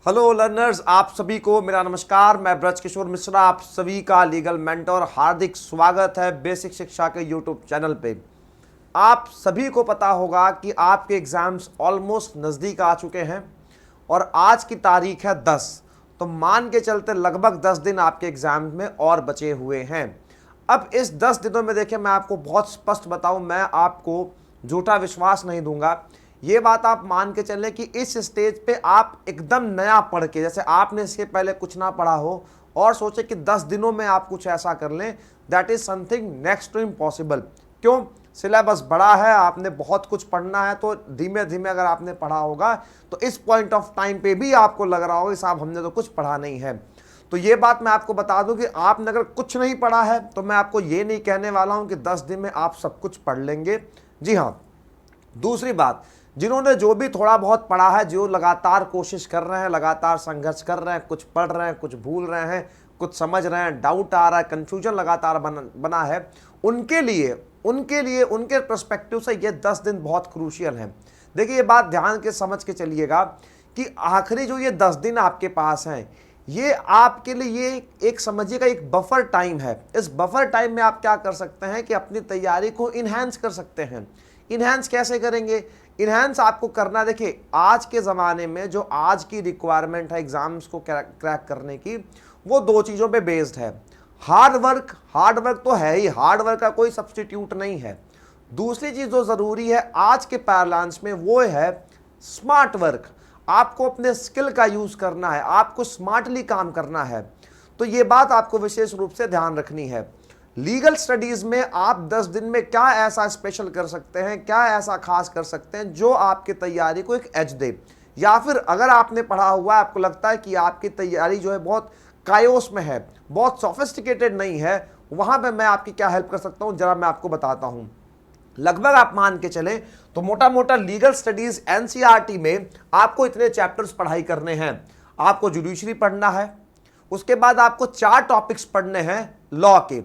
Hello learners, आप सभी को मेरा नमस्कार। मैं ब्रज किशोर मिश्रा आप सभी का लीगल मेंटर हार्दिक स्वागत है बेसिक शिक्षा के यूट्यूब चैनल पे। आप सभी को पता होगा कि आपके एग्जाम्स ऑलमोस्ट नज़दीक आ चुके हैं और आज की तारीख है 10, तो मान के चलते लगभग 10 दिन आपके एग्जाम में और बचे हुए हैं। अब इस 10 दिनों में देखिए, मैं आपको बहुत स्पष्ट बताऊं, मैं आपको झूठा विश्वास नहीं दूंगा। ये बात आप मान के चलें कि इस स्टेज पे आप एकदम नया पढ़ के, जैसे आपने इसके पहले कुछ ना पढ़ा हो और सोचे कि 10 दिनों में आप कुछ ऐसा कर लें, that is something next to impossible. क्यों? सिलेबस बड़ा है, आपने बहुत कुछ पढ़ना है, तो धीमे धीमे अगर आपने पढ़ा होगा तो इस पॉइंट ऑफ टाइम पे भी आपको लग रहा होगा कि साहब हमने तो कुछ पढ़ा नहीं है। तो ये बात मैं आपको बता दूं कि आपने अगर कुछ नहीं पढ़ा है तो मैं आपको ये नहीं कहने वाला हूं कि 10 दिन में आप सब कुछ पढ़ लेंगे। जी हाँ, दूसरी बात, जिन्होंने जो भी थोड़ा बहुत पढ़ा है, जो लगातार कोशिश कर रहे हैं, लगातार संघर्ष कर रहे हैं, कुछ पढ़ रहे हैं, कुछ भूल रहे हैं, कुछ समझ रहे हैं, डाउट आ रहा है, कंफ्यूजन लगातार बना है, उनके लिए उनके पर्सपेक्टिव से ये 10 दिन बहुत क्रूशियल हैं। देखिए, ये बात ध्यान के समझ के चलिएगा कि आखिरी जो ये 10 दिन आपके पास हैं, ये आपके लिए एक समझिएगा एक बफर टाइम है। इस बफर टाइम में आप क्या कर सकते हैं कि अपनी तैयारी को इन्हांस कर सकते हैं। इन्हांस कैसे करेंगे? इन्हांस आपको करना, देखिए आज के ज़माने में जो आज की रिक्वायरमेंट है एग्जाम्स को क्रैक करने की, वो दो चीज़ों पे बेस्ड है। हार्ड वर्क तो है ही, हार्ड वर्क का कोई सब्स्टिट्यूट नहीं है। दूसरी चीज़ जो ज़रूरी है आज के पैरालांस में, वो है स्मार्ट वर्क। आपको अपने स्किल का यूज़ करना है, आपको स्मार्टली काम करना है। तो ये बात आपको विशेष रूप से ध्यान रखनी है। लीगल स्टडीज में आप 10 दिन में क्या ऐसा स्पेशल कर सकते हैं, क्या ऐसा खास कर सकते हैं जो आपकी तैयारी को एक एज दे, या फिर अगर आपने पढ़ा हुआ है, आपको लगता है कि आपकी तैयारी जो है बहुत कायोस में है, बहुत सोफिस्टिकेटेड नहीं है, वहां पे मैं आपकी क्या हेल्प कर सकता हूं, जरा मैं आपको बताता हूं। लगभग आप मान के चलें तो मोटा मोटा लीगल स्टडीज एनसीईआरटी में आपको इतने चैप्टर्स पढ़ाई करने हैं। आपको जुडिशरी पढ़ना है, उसके बाद आपको 4 टॉपिक्स पढ़ने हैं लॉ के,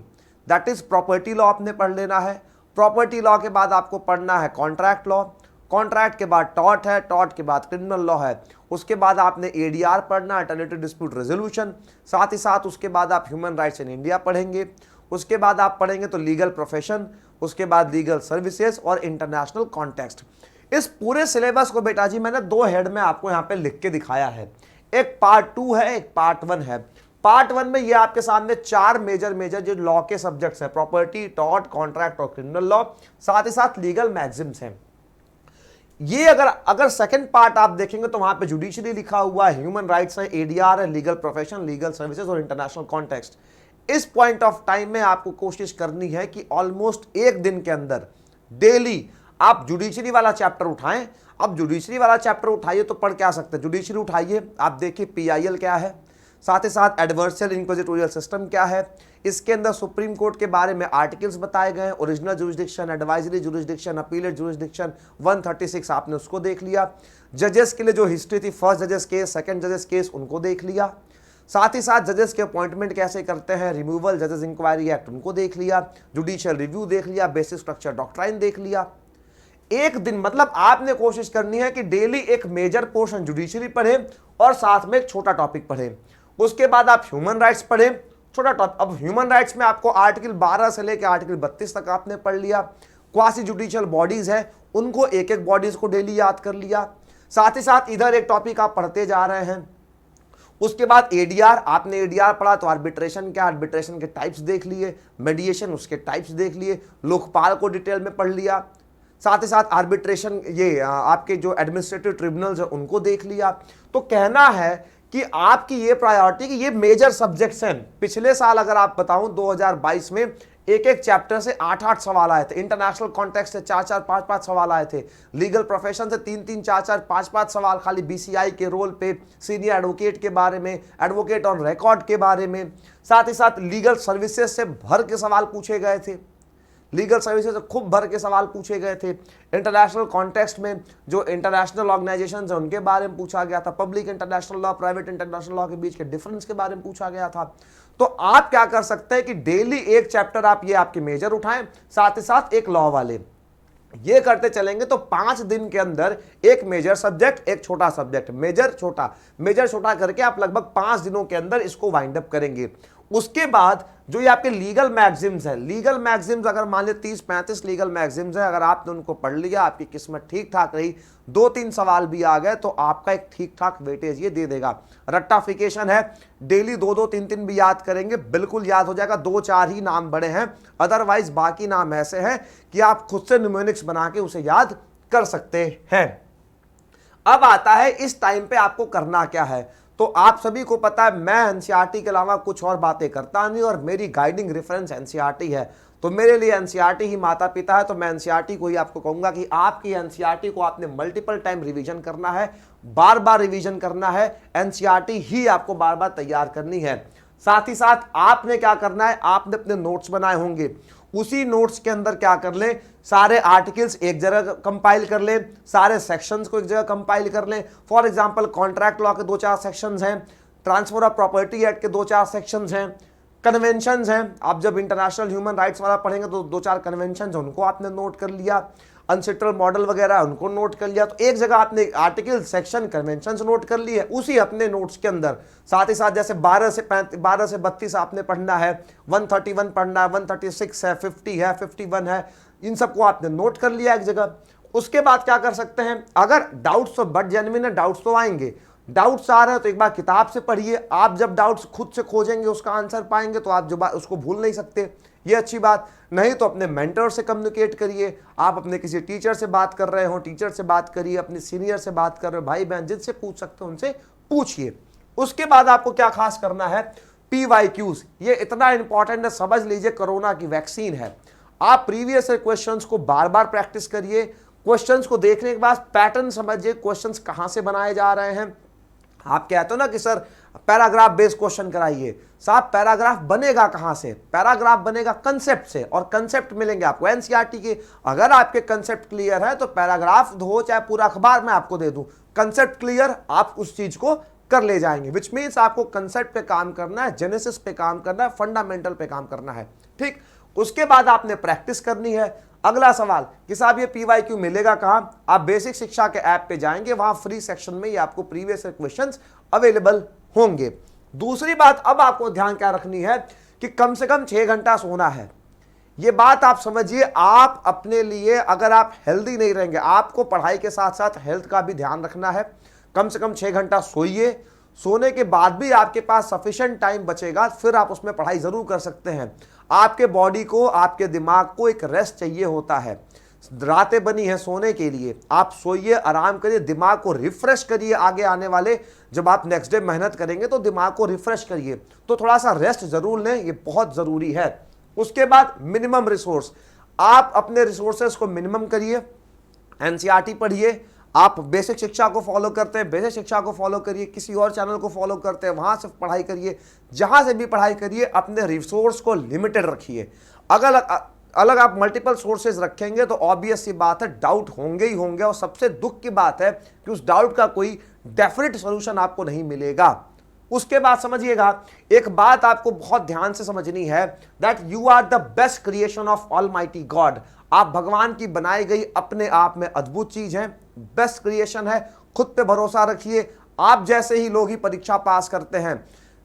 दैट इज प्रॉपर्टी लॉ आपने पढ़ लेना है। प्रॉपर्टी लॉ के बाद आपको पढ़ना है कॉन्ट्रैक्ट लॉ, कॉन्ट्रैक्ट के बाद टॉर्ट है, टॉर्ट के बाद क्रिमिनल लॉ है। उसके बाद आपने एडीआर पढ़ना, अल्टरनेटिव डिस्प्यूट रेजोल्यूशन। साथ ही साथ उसके बाद आप ह्यूमन राइट्स इन इंडिया पढ़ेंगे। उसके बाद आप पढ़ेंगे तो लीगल प्रोफेशन, उसके बाद लीगल सर्विसेज और इंटरनेशनल कॉन्टेक्स्ट। इस पूरे सिलेबस को बेटा जी मैंने 2 हेड में आपको यहाँ पे लिख के दिखाया है। एक पार्ट 2 है, एक पार्ट 1 है। पार्ट 1 में ये आपके सामने 4 मेजर जो लॉ के सब्जेक्ट्स हैं, प्रॉपर्टी, टॉर्ट, कॉन्ट्रैक्ट और क्रिमिनल लॉ, साथ ही साथ लीगल मैक्सिम्स हैं। ये अगर सेकंड पार्ट आप देखेंगे तो वहां पे जुडिशरी लिखा हुआ है, ह्यूमन राइट्स है, एडीआर है, लीगल प्रोफेशन, लीगल सर्विसेज और इंटरनेशनल कॉन्टेक्स्ट। इस पॉइंट ऑफ टाइम में आपको कोशिश करनी है कि ऑलमोस्ट एक दिन के अंदर डेली आप जुडिशरी वाला चैप्टर उठाएं। अब जुडिशरी वाला चैप्टर उठाइए तो पढ़ क्या सकते हैं, जुडिशरी उठाइए, आप देखिए पीआईएल क्या है, साथ ही साथ एडवर्सरियल इंक्विजिटोरियल सिस्टम क्या है, इसके अंदर सुप्रीम कोर्ट के बारे में आर्टिकल्स बताए गए हैं, original jurisdiction, advisory jurisdiction, appellate jurisdiction, 136 आपने उसको देख लिया। जजेस के लिए जो हिस्ट्री थी, फर्स्ट जजेस केस, सेकंड जजेस केस, उनको देख लिया। साथ ही साथ जजेस के अपॉइंटमेंट कैसे करते हैं, रिमूवल जजेस इंक्वायरी एक्ट, उनको देख लिया, जुडिशियल रिव्यू देख लिया, बेसिक स्ट्रक्चर डॉक्ट्राइन देख लिया। एक दिन मतलब आपने कोशिश करनी है कि डेली एक मेजर पोर्शन जुडिशरी पढ़े और साथ में एक छोटा टॉपिक पढ़े। उसके बाद आप ह्यूमन राइट्स पढ़े, छोटा टॉपिक। अब ह्यूमन राइट्स में आपको आर्टिकल 12 से लेकर आर्टिकल 32 तक आपने पढ़ लिया। क्वासी जुडिशियल बॉडीज है, उनको एक एक बॉडीज को डेली याद कर लिया। साथ ही साथ इधर एक टॉपिक आप पढ़ते जा रहे हैं। उसके बाद एडीआर, आपने एडीआर पढ़ा तो आर्बिट्रेशन क्या, आर्बिट्रेशन के टाइप्स देख लिए, मेडिएशन उसके टाइप्स देख लिए, लोकपाल को डिटेल में पढ़ लिया। साथ ही साथ आर्बिट्रेशन, ये आपके जो एडमिनिस्ट्रेटिव ट्रिब्यूनल्स है उनको देख लिया। तो कहना है कि आपकी ये प्रायोरिटी कि ये मेजर सब्जेक्ट्स हैं। पिछले साल अगर आप बताऊं 2022 में एक एक चैप्टर से 8-8 सवाल आए थे, इंटरनेशनल कॉन्टेक्स्ट से 4-4, 5-5 सवाल आए थे, लीगल प्रोफेशन से 3-3, 4-4, 5-5 सवाल खाली बीसीआई के रोल पे, सीनियर एडवोकेट के बारे में, एडवोकेट ऑन रिकॉर्ड के बारे में। साथ ही साथ लीगल सर्विसेज से भर के सवाल पूछे गए थे, लीगल सर्विसेज से खूब भर के सवाल पूछे गए थे। इंटरनेशनल कॉन्टेक्स्ट में जो इंटरनेशनल ऑर्गेनाइजेशन है उनके बारे में पूछा गया था, public international law, private international law के बीच के डिफरेंस के बारे में पूछा गया था। तो आप क्या कर सकते हैं कि डेली एक चैप्टर आप ये आपके मेजर उठाएं, साथ ही साथ एक लॉ वाले। ये करते चलेंगे तो 5 दिन के अंदर एक मेजर सब्जेक्ट, एक छोटा सब्जेक्ट, मेजर छोटा करके आप लगभग 5 दिनों के अंदर इसको वाइंड अप करेंगे। उसके बाद जो ये आपके लीगल मैगजिम्स है, लीगल मैगजिम्स अगर मान लीजिए 30-35 लीगल मैगजिम्स है, अगर आपने उनको पढ़ लिया, आपकी किस्मत ठीक ठाक रही, 2-3 सवाल भी आ गए तो आपका एक ठीक ठाक वेटेज ये दे देगा। रट्टाफिकेशन है, डेली 2-2, 3-3 भी याद करेंगे, बिल्कुल याद हो जाएगा। 2-4 ही नाम बड़े हैं, अदरवाइज बाकी नाम ऐसे हैं कि आप खुद से न्यूमेरिक्स बना के उसे याद कर सकते हैं। अब आता है इस टाइम पे आपको करना क्या है। तो आप सभी को पता है मैं एनसीईआरटी के अलावा कुछ और बातें करता नहीं और मेरी गाइडिंग रेफरेंस एनसीईआरटी है, तो मेरे लिए एनसीईआरटी ही माता पिता है। तो मैं एनसीईआरटी को ही आपको कहूंगा कि आपकी एनसीईआरटी को आपने मल्टीपल टाइम रिवीजन करना है, बार बार रिवीजन करना है, एनसीईआरटी ही आपको बार बार तैयार करनी है। साथ ही साथ आपने क्या करना है, आपने अपने नोट्स बनाए होंगे, उसी नोट्स के अंदर क्या कर ले, सारे आर्टिकल्स एक जगह कंपाइल कर ले, सारे सेक्शंस को एक जगह कंपाइल कर ले। फॉर एग्जांपल कॉन्ट्रैक्ट लॉ के 2-4 सेक्शंस हैं, ट्रांसफर ऑफ प्रॉपर्टी एक्ट के 2-4 सेक्शंस हैं, कन्वेंशंस हैं, आप जब इंटरनेशनल ह्यूमन राइट्स वाला पढ़ेंगे तो 2-4 कन्वेंशंस हैं, उनको आपने नोट कर लिया, अनसेटल्ड मॉडल वगैरह उनको नोट कर लिया। तो एक जगह आपने आर्टिकल, सेक्शन, कन्वेंशंस नोट कर लिए उसी अपने नोट्स के अंदर। साथ ही साथ जैसे 12 से 32 आपने पढ़ना है, 131 पढ़ना है, 136 है, 50 है, 51 है, इन सबको आपने नोट कर लिया एक जगह। उसके बाद क्या कर सकते हैं, अगर डाउट्स तो बट जेन्युइन है, डाउट्स तो आएंगे, डाउट्स आ रहे हैं तो एक बार किताब से पढ़िए। आप जब डाउट्स खुद से खोजेंगे उसका आंसर पाएंगे तो आप जो बात उसको भूल नहीं सकते, ये अच्छी बात। नहीं तो अपने मेंटर से कम्युनिकेट करिए, आप अपने किसी टीचर से बात कर रहे हो, टीचर से बात करिए, अपने सीनियर से बात कर रहे हो, भाई बहन जिनसे पूछ सकते हो उनसे पूछिए। उसके बाद आपको क्या खास करना है, PYQs, ये इतना इंपॉर्टेंट है, समझ लीजिए कोरोना की वैक्सीन है। आप प्रीवियस क्वेश्चंस को बार बार प्रैक्टिस करिए, क्वेश्चंस को देखने के बाद पैटर्न समझिए, क्वेश्चंस कहां से बनाए जा रहे हैं। आप कहते हो ना कि सर पैराग्राफ बेस्ड क्वेश्चन कराइए, साहब पैराग्राफ बनेगा कहां से, पैराग्राफ बनेगा कंसेप्ट से, और कंसेप्ट मिलेंगे आपको एनसीईआरटी के। अगर आपके कंसेप्ट क्लियर है तो पैराग्राफ हो चाहे पूरा अखबार मैं आपको दे दूं, कंसेप्ट क्लियर, आप उस चीज को कर ले जाएंगे। विच मीन्स आपको कंसेप्ट पे काम करना है, जेनेसिस पे काम करना है, फंडामेंटल पे काम करना है, ठीक। उसके बाद आपने प्रैक्टिस करनी है। अगला सवाल कि साहब ये PYQ मिलेगा कहां, आप बेसिक शिक्षा के ऐप पे जाएंगे, वहां फ्री सेक्शन में ये आपको प्रीवियस क्वेश्चंस अवेलेबल होंगे। दूसरी बात अब आपको ध्यान क्या रखनी है कि कम से कम 6 घंटा सोना है। ये बात आप समझिए, आप अपने लिए अगर आप हेल्दी नहीं रहेंगे, आपको पढ़ाई के साथ साथ हेल्थ का भी ध्यान रखना है। कम से कम 6 घंटा सोइए, सोने के बाद भी आपके पास सफिशिएंट टाइम बचेगा, फिर आप उसमें पढ़ाई जरूर कर सकते हैं। आपके बॉडी को, आपके दिमाग को एक रेस्ट चाहिए होता है, रातें बनी है सोने के लिए। आप सोइए, आराम करिए, दिमाग को रिफ्रेश करिए। आगे आने वाले जब आप नेक्स्ट डे मेहनत करेंगे तो दिमाग को रिफ्रेश करिए, तो थोड़ा सा रेस्ट जरूर लें, ये बहुत जरूरी है। उसके बाद मिनिमम रिसोर्स, आप अपने रिसोर्सेस को मिनिमम करिए। एनसीईआरटी पढ़िए, आप बेसिक शिक्षा को फॉलो करते हैं, बेसिक शिक्षा को फॉलो करिए, किसी और चैनल को फॉलो करते हैं वहां से पढ़ाई करिए, जहां से भी पढ़ाई करिए, अपने रिसोर्स को लिमिटेड रखिए। अगर अलग आप मल्टीपल सोर्सेज रखेंगे तो ऑब्वियस सी बात है डाउट होंगे ही होंगे, और सबसे दुख की बात है कि उस डाउट का कोई डेफिनेट सॉल्यूशन आपको नहीं मिलेगा। उसके बाद समझिएगा, एक बात आपको बहुत ध्यान से समझनी है, that you are the best creation of almighty God. आप भगवान की बनाई गई अपने आप में अद्भुत चीज है, बेस्ट क्रिएशन है। खुद पे भरोसा रखिए। आप जैसे ही लोग ही परीक्षा पास करते हैं,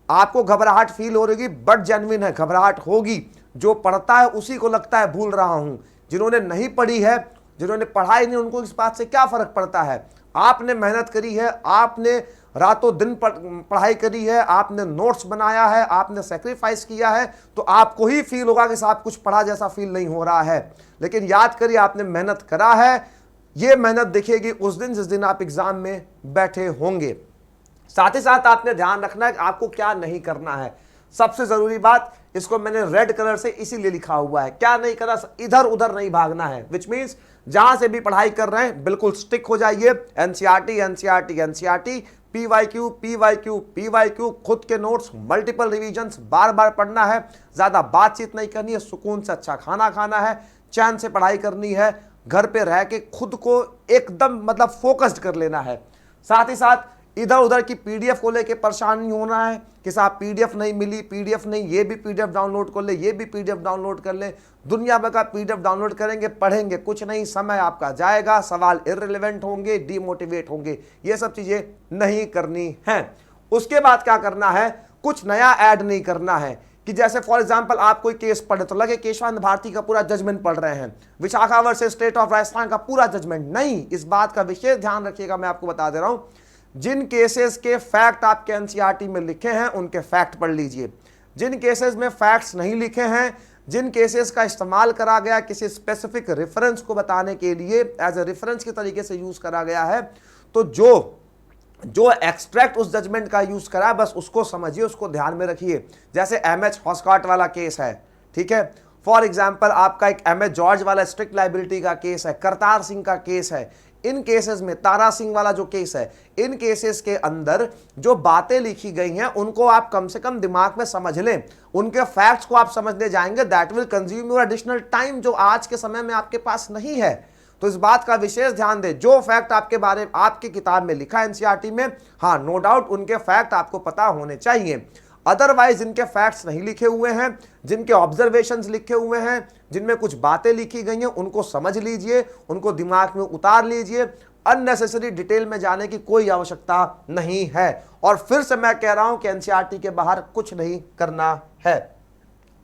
आपको घबराहट फील हो रही, बट जेन्युइन है, घबराहट होगी। जो पढ़ता है उसी को लगता है भूल रहा हूं, जिन्होंने नहीं पढ़ी है, जिन्होंने पढ़ाई नहीं, उनको इस बात से क्या फर्क पड़ता है। आपने मेहनत करी है, आपने रातों दिन पढ़ाई करी है, आपने नोट्स बनाया है, आपने सेक्रीफाइस किया है, तो आपको ही फील होगा कि साहब कुछ पढ़ा जैसा फील नहीं हो रहा है। लेकिन याद करिए, आपने मेहनत करा है, ये मेहनत दिखेगी उस दिन जिस दिन आप एग्जाम में बैठे होंगे। साथ ही साथ आपने ध्यान रखना है कि आपको क्या नहीं करना है। सबसे जरूरी बात, इसको मैंने रेड कलर से इसीलिए लिखा हुआ है, क्या नहीं करना, इधर उधर नहीं भागना है। विच मीन्स जहां से भी पढ़ाई कर रहे हैं बिल्कुल स्टिक हो जाइए। NCERT NCERT NCERT, PYQ PYQ PYQ, खुद के नोट्स, मल्टीपल रिवीजन्स, बार बार पढ़ना है, ज्यादा बातचीत नहीं करनी है, सुकून से अच्छा खाना खाना है, चैन से पढ़ाई करनी है, घर पे रह के खुद को एकदम मतलब फोकस्ड कर लेना है। साथ ही साथ इधर उधर की पीडीएफ को लेके परेशान नहीं होना है कि साहब पीडीएफ नहीं मिली, पीडीएफ नहीं, ये भी पीडीएफ डाउनलोड कर ले, ये भी पीडीएफ डाउनलोड कर ले। दुनिया भर का पीडीएफ डाउनलोड करेंगे, पढ़ेंगे कुछ नहीं, समय आपका जाएगा, सवाल इररिलेवेंट होंगे, डीमोटिवेट होंगे। ये सब चीजें नहीं करनी है। उसके बाद क्या करना है, कुछ नया ऐड नहीं करना है कि जैसे फॉर एग्जांपल आप कोई केस पढ़े तो लगे केशवानंद भारती का पूरा जजमेंट पढ़ रहे हैं, Vishakha versus state of Rajasthan का पूरा जजमेंट नहीं। इस बात का विशेष ध्यान रखिएगा, मैं आपको बता दे रहा हूं, जिन केसेस के फैक्ट आपके एनसीईआरटी में लिखे हैं उनके फैक्ट पढ़ लीजिए। जिन केसेस में फैक्ट्स नहीं लिखे हैं, जिन केसेस का इस्तेमाल करा गया किसी स्पेसिफिक रेफरेंस को बताने के लिए, एज ए रेफरेंस के तरीके से यूज करा गया है, तो जो एक्सट्रैक्ट उस जजमेंट का यूज करा बस उसको समझिए, उसको ध्यान में रखिए। जैसे एमएच हॉस्कॉट वाला केस है, ठीक है, फॉर एग्जांपल आपका एक एमएच जॉर्ज वाला स्ट्रिक्ट लाइबिलिटी का केस है, करतार सिंह का केस है। इन केसेस में तारा सिंह वाला जो केस है, इन केसेस के अंदर जो बातें लिखी गई हैं उनको आप कम से कम दिमाग में समझ लें, उनके फैक्ट्स को आप समझने जाएंगे, that will consume your additional time, जो आज के समय में आपके पास नहीं है। तो इस बात का विशेष ध्यान दें, जो फैक्ट आपके बारे में आपकी किताब में लिखा है एनसीईआरटी में, हाँ नो डाउट उनके फैक्ट आपको पता होने चाहिए। अदरवाइज जिनके फैक्ट्स नहीं लिखे हुए हैं, जिनके ऑब्जर्वेशंस लिखे हुए हैं, जिनमें कुछ बातें लिखी गई हैं, उनको समझ लीजिए, उनको दिमाग में उतार लीजिए। अननेसेसरी डिटेल में जाने की कोई आवश्यकता नहीं है। और फिर से मैं कह रहा हूं कि एनसीईआरटी के बाहर कुछ नहीं करना है।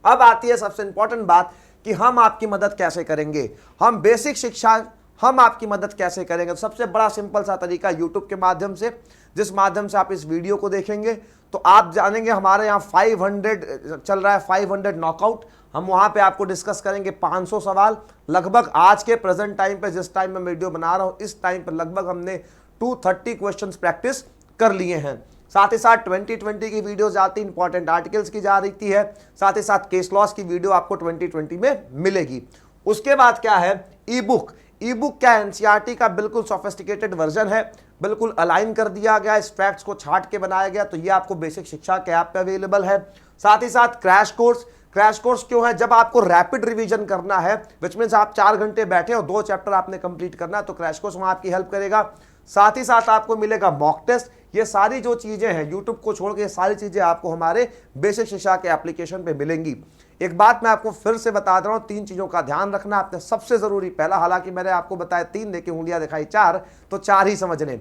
अब आती है सबसे इंपॉर्टेंट बात कि हम आपकी मदद कैसे करेंगे, हम बेसिक शिक्षा हम आपकी मदद कैसे करेंगे। तो सबसे बड़ा सिंपल सा तरीका यूट्यूब के माध्यम से, जिस माध्यम से आप इस वीडियो को देखेंगे तो आप जानेंगे हमारे यहाँ 500 चल रहा है, 500 नॉकआउट। हम वहाँ पे आपको डिस्कस करेंगे 500 सवाल। लगभग आज के प्रेजेंट टाइम पे, जिस टाइम में वीडियो बना रहा हूँ, इस टाइम पे लगभग हमने 230 क्वेश्चंस प्रैक्टिस कर लिए हैं। साथ ही साथ 2020 की वीडियो जाती, इंपॉर्टेंट आर्टिकल्स की जा रही है, साथ ही साथ केस लॉस की वीडियो आपको 2020 में मिलेगी। उसके बाद क्या है, ई बुक। ई बुक क्या है, एनसीईआरटी का बिल्कुल सोफिस्टिकेटेड वर्जन है, बिल्कुल अलाइन कर दिया गया, इस फैक्ट्स को छांट के बनाया गया। तो ये आपको बेसिक शिक्षा के ऐप पे अवेलेबल है। साथ ही साथ क्रैश कोर्स। क्रैश कोर्स क्यों है, जब आपको रैपिड रिवीजन करना है, विच मीन्स आप 4 घंटे बैठे और 2 चैप्टर आपने कंप्लीट करना है, तो क्रैश कोर्स वहां आपकी हेल्प करेगा। साथ ही साथ आपको मिलेगा मॉक टेस्ट। ये सारी जो चीजें हैं, यूट्यूब को छोड़ के सारी चीजें आपको हमारे बेसिक शिक्षा के एप्लीकेशन पे मिलेंगी। एक बात मैं आपको फिर से बता दे रहा हूं, 3 चीजों का ध्यान रखना आपने सबसे जरूरी। पहला, हालांकि मैंने आपको बताया 3, देखिए उंगलियां दिखाई 4, तो 4 ही समझ लें।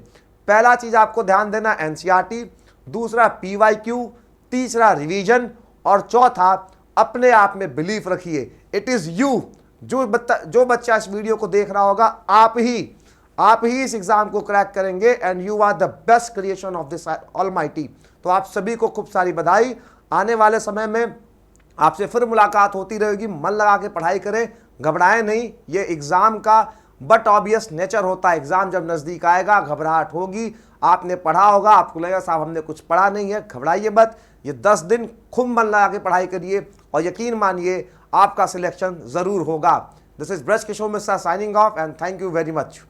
पहला चीज आपको ध्यान देना एनसीईआरटी, दूसरा पीवाईक्यू, तीसरा रिवीजन, और चौथा अपने आप में बिलीफ रखिए। इट इज यू, जो बच्चा इस वीडियो को देख रहा होगा, आप ही इस एग्जाम को क्रैक करेंगे, and you are the best creation of this almighty. तो आप सभी को खूब सारी बधाई। आने वाले समय में आपसे फिर मुलाकात होती रहेगी। मन लगा के पढ़ाई करें, घबराएं नहीं। ये एग्जाम का बट ऑब्वियस नेचर होता है, एग्जाम जब नजदीक आएगा घबराहट होगी। आपने पढ़ा होगा, आपको लगेगा साहब हमने कुछ पढ़ा नहीं है, घबराइए मत। ये 10 दिन खूब मन लगा के पढ़ाई करिए और यकीन मानिए आपका सिलेक्शन जरूर होगा। This is Braj Kishore Mishra signing off, and thank you very much.